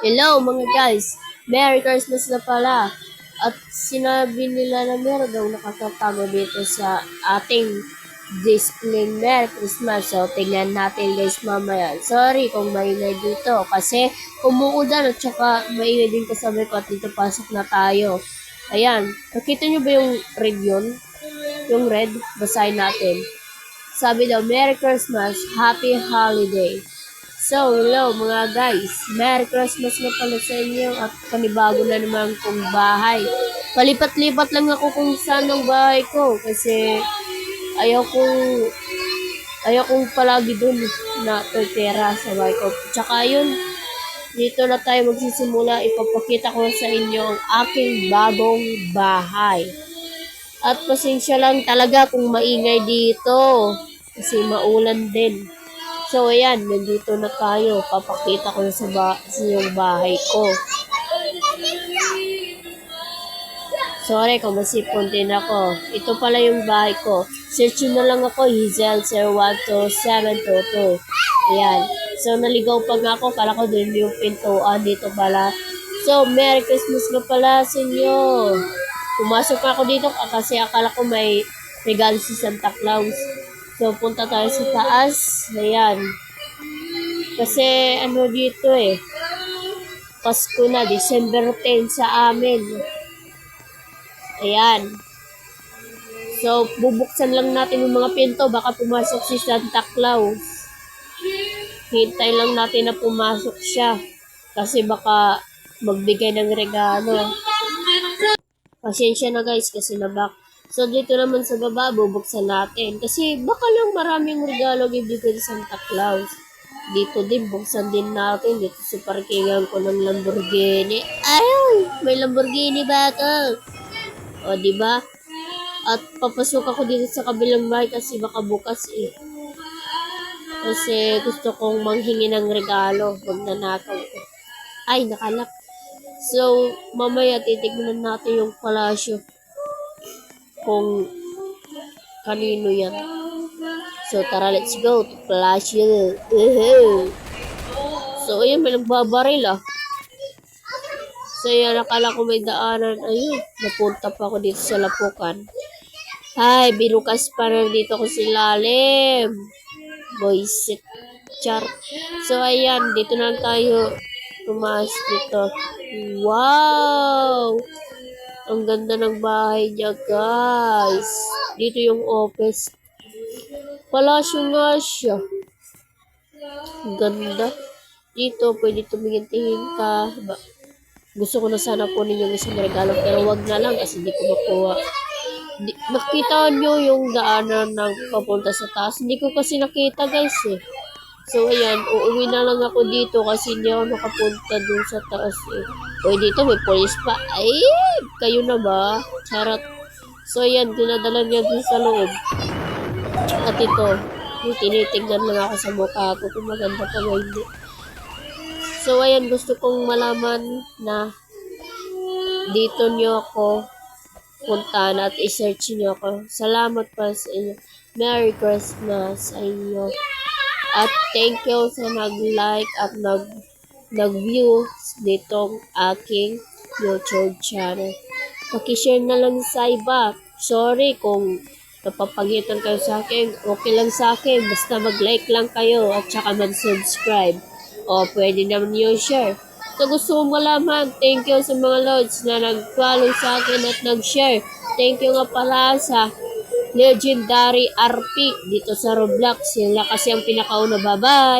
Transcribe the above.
Hello mga guys, Merry Christmas na pala. At sinabi nila na meron daw nakakatago dito sa ating display Merry Christmas. So tingnan natin guys mamaya. Sorry kung maingay dito kasi umuulan at saka maingay din kasabay ko at dito pasok na tayo. Ayan, nakita nyo ba yung red yun? Yung red, basahin natin. Sabi daw, Merry Christmas, Happy Holiday. So, hello mga guys. Merry Christmas na pala sa inyo at panibago na naman kong bahay. Palipat-lipat lang ako kung saan ang bahay ko kasi ayaw kong palagi dun na tortera sa bahay ko. Tsaka yun, dito na tayo magsisimula. Ipapakita ko sa inyo ang aking bagong bahay. At pasensya lang talaga kung maingay dito kasi maulan din. So, ayan, nandito na tayo. Papakita ko sa yung bahay ko. Sorry kung masipon din ako. Ito pala yung bahay ko. Search na lang ako, Hazel 012722. Ayan. So, naligaw pa nga ako. Kala ko din yung pintuan dito pala. So, Merry Christmas na pala sa inyo. Pumasok ako dito kasi akala ko may regalo si Santa Claus. So, punta tayo sa taas. Ayan. Kasi, ano dito Pasko na, December 10 sa amin. Ayan. So, bubuksan lang natin yung mga pinto. Baka pumasok si Santa Claus. Hintay lang natin na pumasok siya. Kasi baka magbigay ng regalo. Pasensya na guys, kasi nabak. So, dito naman sa baba, bubuksan natin. Kasi baka lang maraming regalo bibigay ni Santa Claus. Dito din, buksan din natin. Dito sa parkingan ko ng Lamborghini. Ay, may Lamborghini ba ito? O, diba? At papasok ako dito sa kabilang bahay kasi baka bukas Kasi gusto kong manghingi ng regalo. Magnanakaw ko. Ay, nakalak. So, mamaya titignan natin yung palasyo. Kung kanino yan. So, tara, let's go to Palacio. So, ayan, may nagbabaril So, ayan, nakala ko may daanan. Ayun, napunta pa ako dito sa lapukan. Ay, binukas pa na dito ko si Lalim. Boyset. Char. So, ayan, dito na tayo tumaas dito. Wow! Ang ganda ng bahay niya, guys. Dito yung office. Palasyo nga siya. Ang ganda. Dito, pwede tumingin-tingin ka. Gusto ko na sana po ninyong isang regalo, pero wag na lang kasi di ko makuha. Nakita nyo yung daanan ng papunta sa taas. Hindi ko kasi nakita, guys So, ayan, uuwi na lang ako dito kasi hindi ako nakapunta dun sa taas Uy, dito may police pa. Ay, kayo na ba? Charot. So, ayan, dinadala niya dun sa loob. At ito, tinitignan lang ako sa mukha ko kung maganda pa ba hindi. So, ayan, gusto kong malaman na dito nyo ako puntahan at i-search nyo ako. Salamat pa sa inyo. Merry Christmas sa inyo. At thank you sa nag-like at nag-view nitong aking YouTube channel. Pakishare na lang sa iba. Sorry kung napapagitan kayo sa akin. Okay lang sa akin. Basta mag-like lang kayo at saka mag-subscribe. O pwede naman yung share. So gusto mong malaman, thank you sa mga lords na nag-follow sa akin at nag-share. Thank you nga pala sa Legendary RP dito sa Roblox. Sila kasi ang pinakauna. Bye-bye!